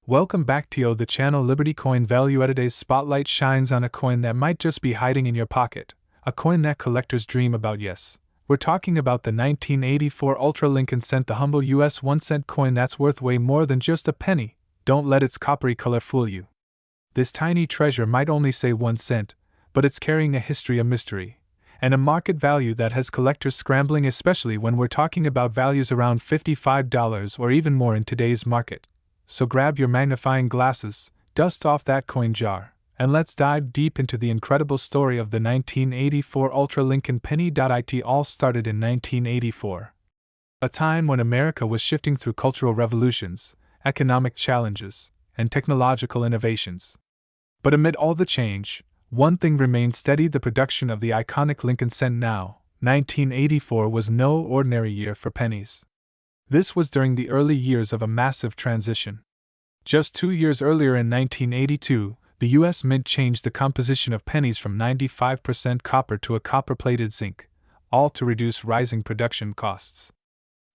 Welcome back to the channel. Liberty Coin Value. Today's spotlight shines on a coin that might just be hiding in your pocket, a coin that collectors dream about. Yes, we're talking about the 1984 Ultra Lincoln Cent, the humble US 1-cent coin that's worth way more than just a penny. Don't let its coppery color fool you. This tiny treasure might only say 1 cent, but it's carrying a history, a mystery, and a market value that has collectors scrambling, especially when we're talking about values around $55 or even more in today's market. So grab your magnifying glasses, dust off that coin jar, and let's dive deep into the incredible story of the 1984 Ultra Lincoln penny. It all started in 1984, a time when America was shifting through cultural revolutions, economic challenges, and technological innovations. But amid all the change, one thing remained steady: the production of the iconic Lincoln cent. Now, 1984 was no ordinary year for pennies. This was during the early years of a massive transition. Just 2 years earlier, in 1982, the U.S. Mint changed the composition of pennies from 95% copper to a copper-plated zinc, all to reduce rising production costs.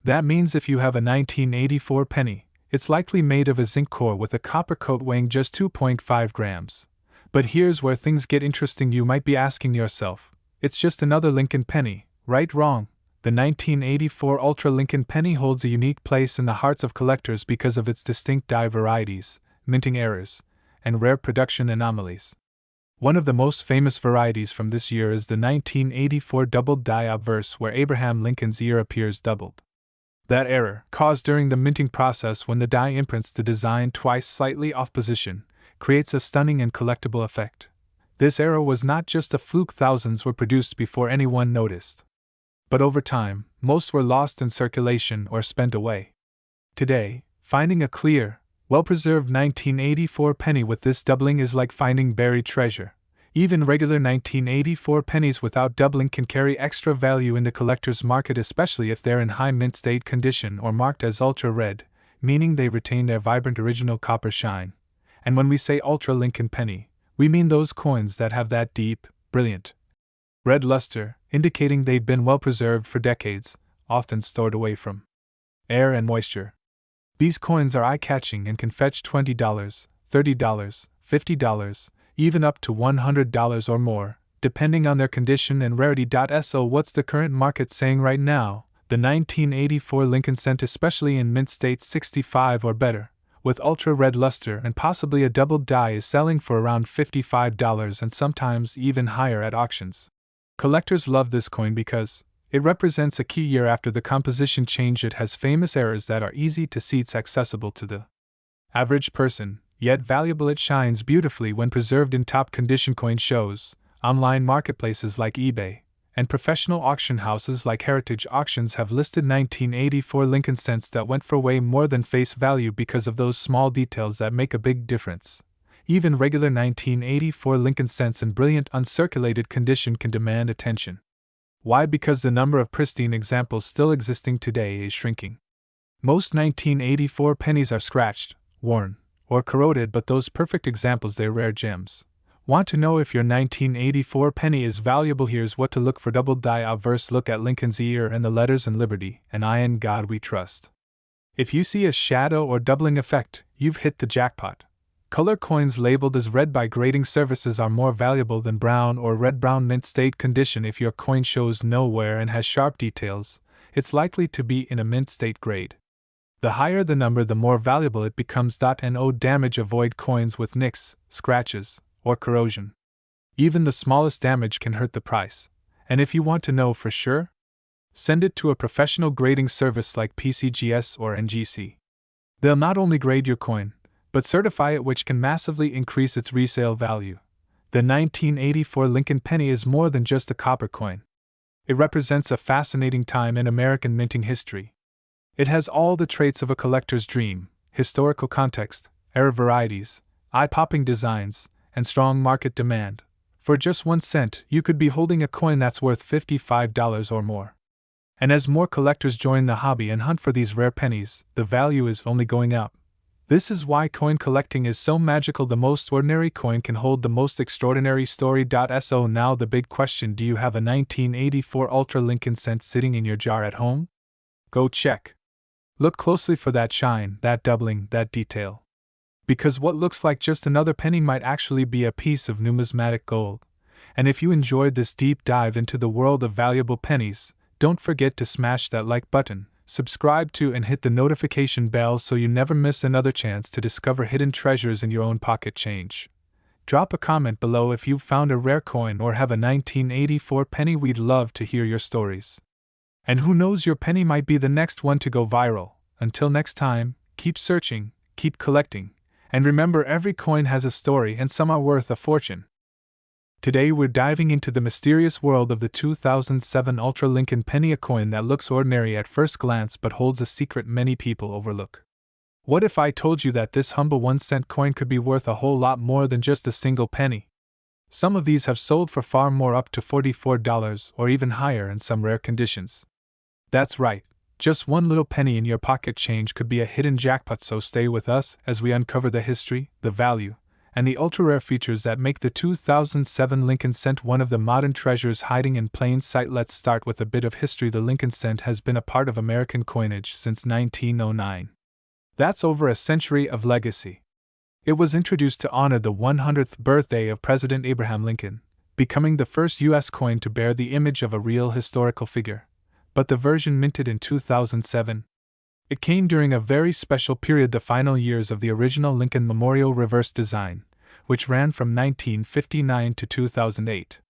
That means if you have a 1984 penny, it's likely made of a zinc core with a copper coat weighing just 2.5 grams. But here's where things get interesting. You might be asking yourself, it's just another Lincoln penny, right? Wrong. The 1984 Ultra Lincoln penny holds a unique place in the hearts of collectors because of its distinct die varieties, minting errors, and rare production anomalies. One of the most famous varieties from this year is the 1984 doubled die obverse, where Abraham Lincoln's ear appears doubled. That error, caused during the minting process when the die imprints the design twice slightly off position, creates a stunning and collectible effect. This error was not just a fluke. Thousands were produced before anyone noticed. But over time, most were lost in circulation or spent away. Today, finding a clear, well-preserved 1984 penny with this doubling is like finding buried treasure. Even regular 1984 pennies without doubling can carry extra value in the collector's market, especially if they're in high mint state condition or marked as ultra red, meaning they retain their vibrant original copper shine. And when we say Ultra Lincoln penny, we mean those coins that have that deep, brilliant red luster, indicating they've been well preserved for decades, often stored away from air and moisture. These coins are eye-catching and can fetch $20, $30, $50, even up to $100 or more, depending on their condition and rarity. So what's the current market saying right now? The 1984 Lincoln cent, especially in mint state 65 or better, with ultra-red luster and possibly a doubled die, is selling for around $55 and sometimes even higher at auctions. Collectors love this coin because it represents a key year after the composition change. It has famous errors that are easy to see. It's accessible to the average person, yet valuable. It shines beautifully when preserved in top condition. Coin shows, online marketplaces like eBay, and professional auction houses like Heritage Auctions have listed 1984 Lincoln cents that went for way more than face value because of those small details that make a big difference. Even regular 1984 Lincoln cents in brilliant uncirculated condition can demand attention. Why? Because the number of pristine examples still existing today is shrinking. Most 1984 pennies are scratched, worn, or corroded, but those perfect examples, they're rare gems. Want to know if your 1984 penny is valuable? Here's what to look for. Double die obverse. Look at Lincoln's ear and the letters in Liberty and I in God We Trust. If you see a shadow or doubling effect, you've hit the jackpot. Color coins labeled as red by grading services are more valuable than brown or red-brown mint state condition. If your coin shows no wear and has sharp details, it's likely to be in a mint state grade. The higher the number, the more valuable it becomes. No damage. Avoid coins with nicks, scratches, or corrosion. Even the smallest damage can hurt the price. And if you want to know for sure, send it to a professional grading service like PCGS or NGC. They'll not only grade your coin, but certify it, which can massively increase its resale value. The 1984 Lincoln penny is more than just a copper coin. It represents a fascinating time in American minting history. It has all the traits of a collector's dream: historical context, error varieties, eye-popping designs, and strong market demand. For just 1 cent, you could be holding a coin that's worth $55 or more. And as more collectors join the hobby and hunt for these rare pennies, the value is only going up. This is why coin collecting is so magical. The most ordinary coin can hold the most extraordinary story. So now the big question: do you have a 1984 Ultra Lincoln cent sitting in your jar at home? Go check. Look closely for that shine, that doubling, that detail. Because what looks like just another penny might actually be a piece of numismatic gold. And if you enjoyed this deep dive into the world of valuable pennies, don't forget to smash that like button, subscribe to and hit the notification bell so you never miss another chance to discover hidden treasures in your own pocket change. Drop a comment below if you've found a rare coin or have a 1984 penny. We'd love to hear your stories. And who knows, your penny might be the next one to go viral. Until next time, keep searching, keep collecting, and remember, every coin has a story and some are worth a fortune. Today we're diving into the mysterious world of the 2007 Ultra Lincoln penny, a coin that looks ordinary at first glance but holds a secret many people overlook. What if I told you that this humble 1-cent coin could be worth a whole lot more than just a single penny? Some of these have sold for far more, up to $44 or even higher in some rare conditions. That's right, just one little penny in your pocket change could be a hidden jackpot, so stay with us as we uncover the history, the value, and the ultra-rare features that make the 2007 Lincoln cent one of the modern treasures hiding in plain sight. Let's start with a bit of history. The Lincoln cent has been a part of American coinage since 1909. That's over a century of legacy. It was introduced to honor the 100th birthday of President Abraham Lincoln, becoming the first U.S. coin to bear the image of a real historical figure. But the version minted in 2007, it came during a very special period, the final years of the original Lincoln Memorial reverse design, which ran from 1959 to 2008.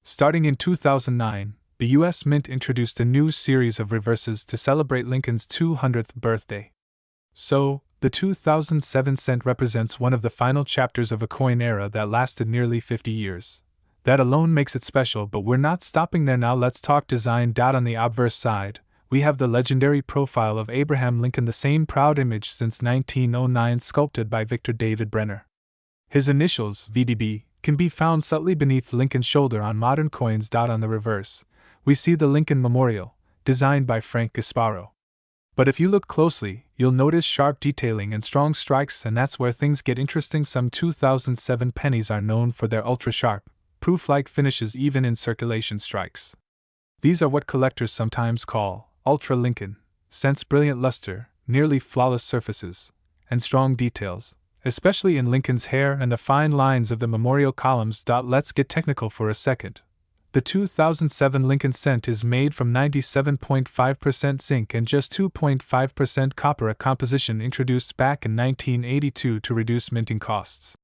Starting in 2009, the U.S. Mint introduced a new series of reverses to celebrate Lincoln's 200th birthday. So, the 2007 cent represents one of the final chapters of a coin era that lasted nearly 50 years. That alone makes it special, but we're not stopping there now. Let's talk design. On the obverse side, we have the legendary profile of Abraham Lincoln, the same proud image since 1909, sculpted by Victor David Brenner. His initials, VDB, can be found subtly beneath Lincoln's shoulder on modern coins. On the reverse, we see the Lincoln Memorial, designed by Frank Gasparo. But if you look closely, you'll notice sharp detailing and strong strikes, and that's where things get interesting. Some 2007 pennies are known for their ultra-sharp, proof-like finishes even in circulation strikes. These are what collectors sometimes call Ultra Lincoln cents. Brilliant luster, nearly flawless surfaces, and strong details, especially in Lincoln's hair and the fine lines of the memorial columns. Let's get technical for a second. The 2007 Lincoln cent is made from 97.5% zinc and just 2.5% copper, a composition introduced back in 1982 to reduce minting costs.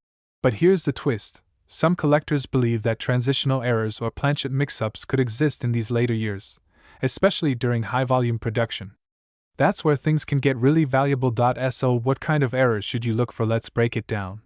But here's the twist. Some collectors believe that transitional errors or planchet mix-ups could exist in these later years, especially during high-volume production. That's where things can get really valuable. So what kind of errors should you look for? Let's break it down.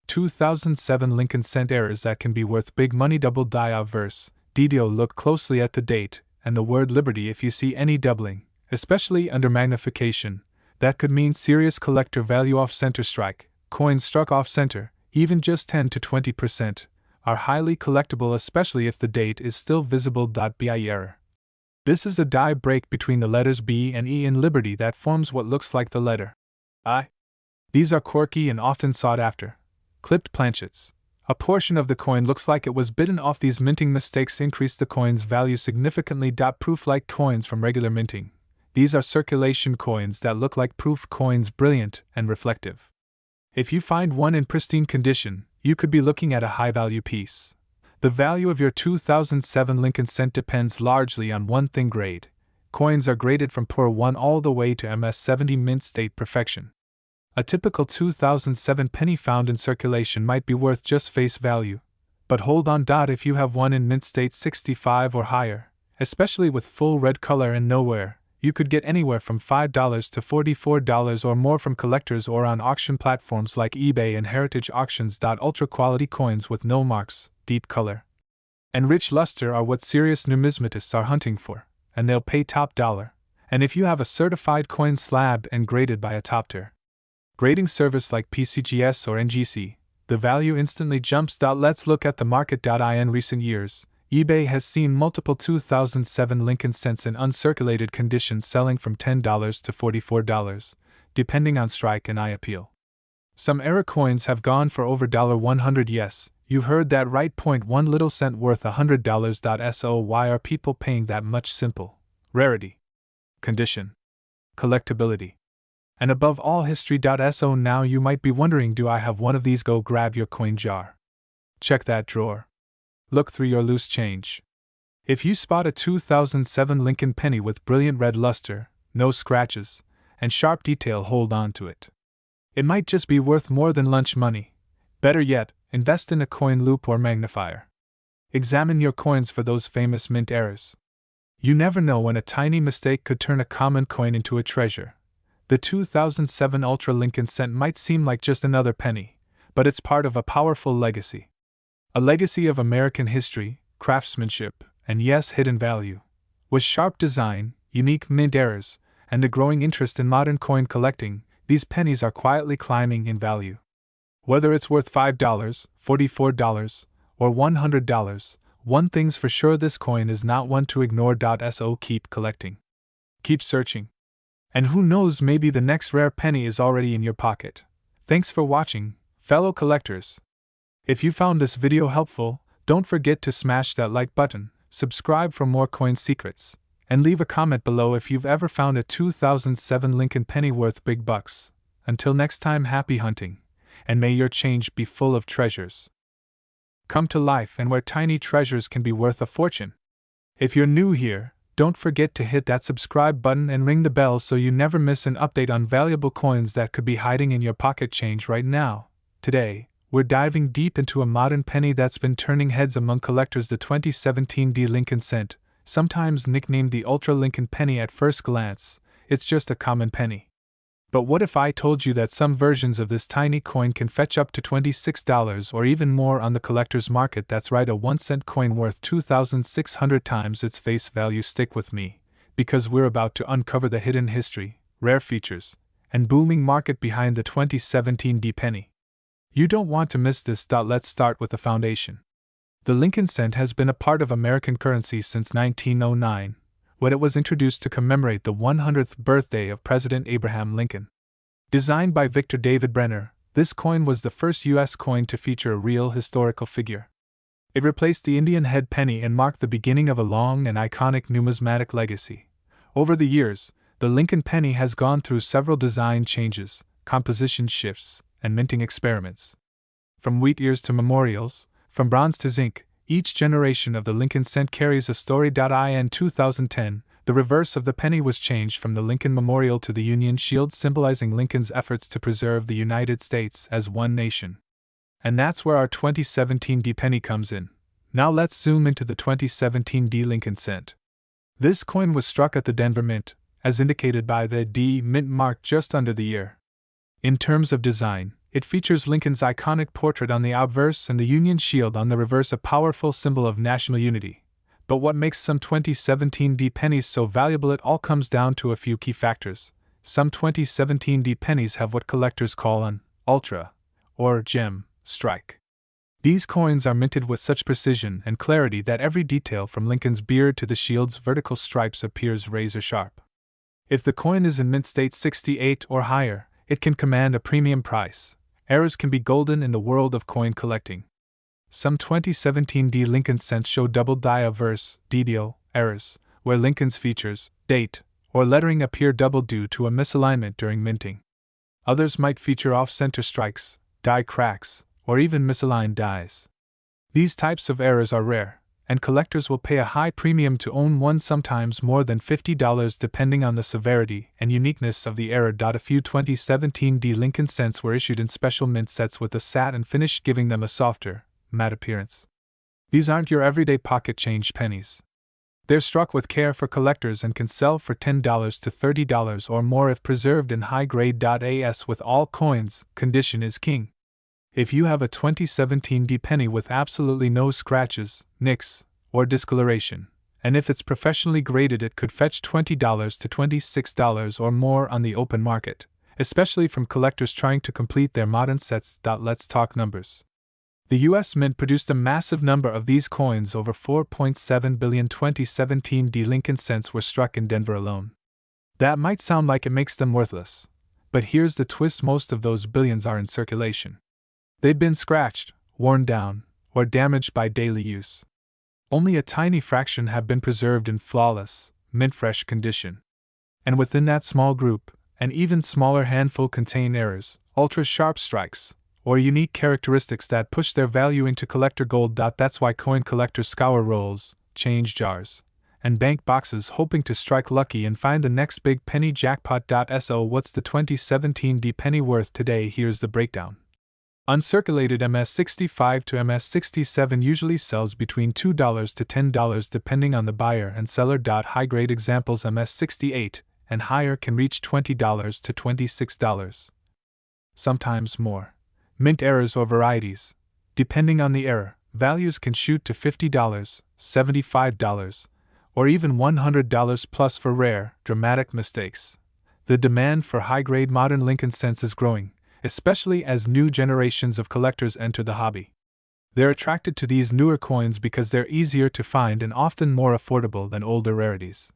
2007 Lincoln cent errors that can be worth big money. Double die obverse. DDO, look closely at the date and the word Liberty. If you see any doubling, especially under magnification, that could mean serious collector value. Off center strike, coins struck off center, even just 10 to 20%, are highly collectible, especially if the date is still visible. BI error. This is a die break between the letters B and E in Liberty that forms what looks like the letter I. These are quirky and often sought after. Clipped planchets. A portion of the coin looks like it was bitten off. These minting mistakes increase the coin's value significantly. Proof-like coins from regular minting. These are circulation coins that look like proof coins, brilliant and reflective. If you find one in pristine condition, you could be looking at a high-value piece. The value of your 2007 Lincoln cent depends largely on one thing: grade. Coins are graded from Poor 1 all the way to MS-70 mint state perfection. A typical 2007 penny found in circulation might be worth just face value. But hold on. If you have one in mint state 65 or higher, especially with full red color and no wear, you could get anywhere from $5 to $44 or more from collectors or on auction platforms like eBay and heritage auctions. Ultra quality coins with no marks, deep color, and rich luster are what serious numismatists are hunting for, and they'll pay top dollar. And if you have a certified coin slabbed and graded by a top-tier grading service like PCGS or NGC, the value instantly jumps. Let's look at the market. In recent years, eBay has seen multiple 2007 Lincoln cents in uncirculated condition selling from $10 to $44, depending on strike and eye appeal. Some era coins have gone for over $100. Yes, you heard that right. 1 little cent worth $100. So why are people paying that much? Simple. Rarity. Condition. Collectability. And above all history.so, now you might be wondering, do I have one of these? Go grab your coin jar. Check that drawer. Look through your loose change. If you spot a 2007 Lincoln penny with brilliant red luster, no scratches, and sharp detail, hold on to it. It might just be worth more than lunch money. Better yet, invest in a coin loop or magnifier. Examine your coins for those famous mint errors. You never know when a tiny mistake could turn a common coin into a treasure. The 2007 Ultra Lincoln cent might seem like just another penny, but it's part of a powerful legacy. A legacy of American history, craftsmanship, and yes, hidden value. With sharp design, unique mint errors, and a growing interest in modern coin collecting, these pennies are quietly climbing in value. Whether it's worth $5, $44, or $100, one thing's for sure: this coin is not one to ignore. So keep collecting. Keep searching. And who knows, maybe the next rare penny is already in your pocket. Thanks for watching, fellow collectors. If you found this video helpful, don't forget to smash that like button, subscribe for more coin secrets, and leave a comment below if you've ever found a 2007 Lincoln penny worth big bucks. Until next time, happy hunting, and may your change be full of treasures. Come to life and where tiny treasures can be worth a fortune. If you're new here, don't forget to hit that subscribe button and ring the bell so you never miss an update on valuable coins that could be hiding in your pocket change right now. Today, we're diving deep into a modern penny that's been turning heads among collectors: the 2017 Lincoln cent, sometimes nicknamed the Ultra Lincoln penny. At first glance, it's just a common penny. But what if I told you that some versions of this tiny coin can fetch up to $26 or even more on the collector's market? That's right, a 1-cent coin worth 2,600 times its face value. Stick with me, because we're about to uncover the hidden history, rare features, and booming market behind the 2017 penny. You don't want to miss this. Let's start with the foundation. The Lincoln cent has been a part of American currency since 1909, when it was introduced to commemorate the 100th birthday of President Abraham Lincoln. Designed by Victor David Brenner, this coin was the first U.S. coin to feature a real historical figure. It replaced the Indian head penny and marked the beginning of a long and iconic numismatic legacy. Over the years, the Lincoln penny has gone through several design changes, composition shifts, and minting experiments. From wheat ears to memorials, from bronze to zinc, each generation of the Lincoln cent carries a story. In 2010, the reverse of the penny was changed from the Lincoln Memorial to the Union Shield, symbolizing Lincoln's efforts to preserve the United States as one nation. And that's where our 2017 penny comes in. Now let's zoom into the 2017 Lincoln cent. This coin was struck at the Denver Mint, as indicated by the D Mint mark just under the ear. In terms of design, it features Lincoln's iconic portrait on the obverse and the Union Shield on the reverse, a powerful symbol of national unity. But what makes some 2017 pennies so valuable? It all comes down to a few key factors. Some 2017 pennies have what collectors call an ultra, or gem, strike. These coins are minted with such precision and clarity that every detail from Lincoln's beard to the shield's vertical stripes appears razor sharp. If the coin is in mint state 68 or higher, it can command a premium price. Errors can be golden in the world of coin collecting. Some 2017 Lincoln cents show double diverse DDO errors, where Lincoln's features, date, or lettering appear double due to a misalignment during minting. Others might feature off-center strikes, die cracks, or even misaligned dies. These types of errors are rare, and collectors will pay a high premium to own one, sometimes more than $50 depending on the severity and uniqueness of the error. A few 2017 Lincoln cents were issued in special mint sets with a satin finish, giving them a softer, matte appearance. These aren't your everyday pocket change pennies. They're struck with care for collectors and can sell for $10 to $30 or more if preserved in high grade. As with all coins, condition is king. If you have a 2017 penny with absolutely no scratches, nicks, or discoloration, and if it's professionally graded, it could fetch $20 to $26 or more on the open market, especially from collectors trying to complete their modern sets. Let's talk numbers. The U.S. Mint produced a massive number of these coins. Over 4.7 billion 2017 Lincoln cents were struck in Denver alone. That might sound like it makes them worthless, but here's the twist: most of those billions are in circulation. They've been scratched, worn down, or damaged by daily use. Only a tiny fraction have been preserved in flawless, mint-fresh condition. And within that small group, An even smaller handful contain errors, ultra-sharp strikes, or unique characteristics that push their value into collector gold. That's why coin collectors scour rolls, change jars, and bank boxes hoping to strike lucky and find the next big penny jackpot. So what's the 2017 D penny worth today? Here's the breakdown. Uncirculated MS65 to MS67 usually sells between $2 to $10 depending on the buyer and seller. High-grade examples MS68 and higher can reach $20 to $26. Sometimes more. Mint errors or varieties. Depending on the error, values can shoot to $50, $75, or even $100 plus for rare, dramatic mistakes. The demand for high-grade modern Lincoln cents is growing, especially as new generations of collectors enter the hobby. They're attracted to these newer coins because they're easier to find and often more affordable than older rarities.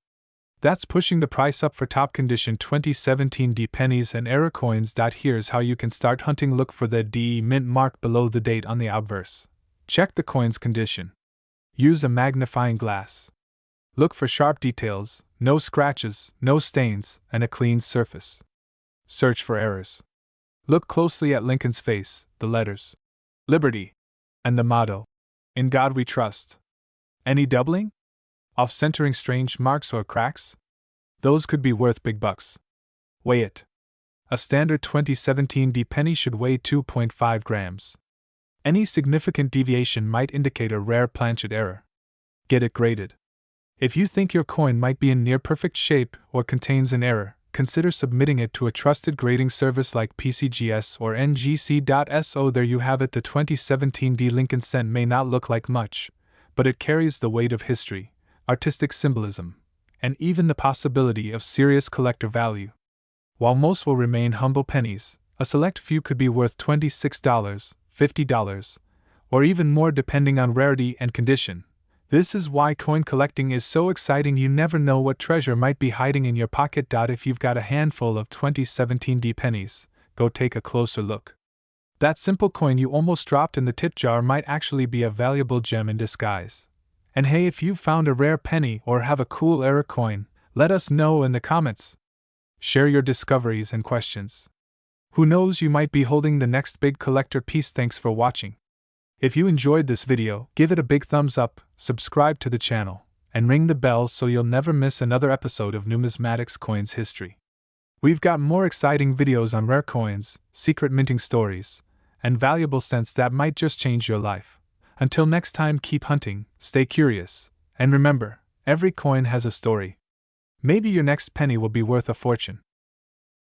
That's pushing the price up for top condition 2017 D pennies and error coins. Here's how you can start hunting. Look for the D mint mark below the date on the obverse. Check the coin's condition. Use a magnifying glass. Look for sharp details, no scratches, no stains, and a clean surface. Search for errors. Look closely at Lincoln's face, the letters, Liberty, and the motto, In God We Trust. Any doubling? Off-centering strange marks or cracks? Those could be worth big bucks. Weigh it. A standard 2017 D penny should weigh 2.5 grams. Any significant deviation might indicate a rare planchet error. Get it graded. If you think your coin might be in near-perfect shape or contains an error, consider submitting it to a trusted grading service like PCGS or NGC.so. There you have it. The 2017 D Lincoln cent may not look like much, but it carries the weight of history, artistic symbolism, and even the possibility of serious collector value. While most will remain humble pennies, a select few could be worth $26, $50, or even more depending on rarity and condition. This is why coin collecting is so exciting. You never know what treasure might be hiding in your pocket. If you've got a handful of 2017 D pennies, go take a closer look. That simple coin you almost dropped in the tip jar might actually be a valuable gem in disguise. And hey, if you've found a rare penny or have a cool error coin, let us know in the comments. Share your discoveries and questions. Who knows, you might be holding the next big collector piece. Thanks for watching. If you enjoyed this video, give it a big thumbs up, subscribe to the channel, and ring the bell so you'll never miss another episode of Numismatics Coins History. We've got more exciting videos on rare coins, secret minting stories, and valuable cents that might just change your life. Until next time, keep hunting, stay curious, and remember, every coin has a story. Maybe your next penny will be worth a fortune.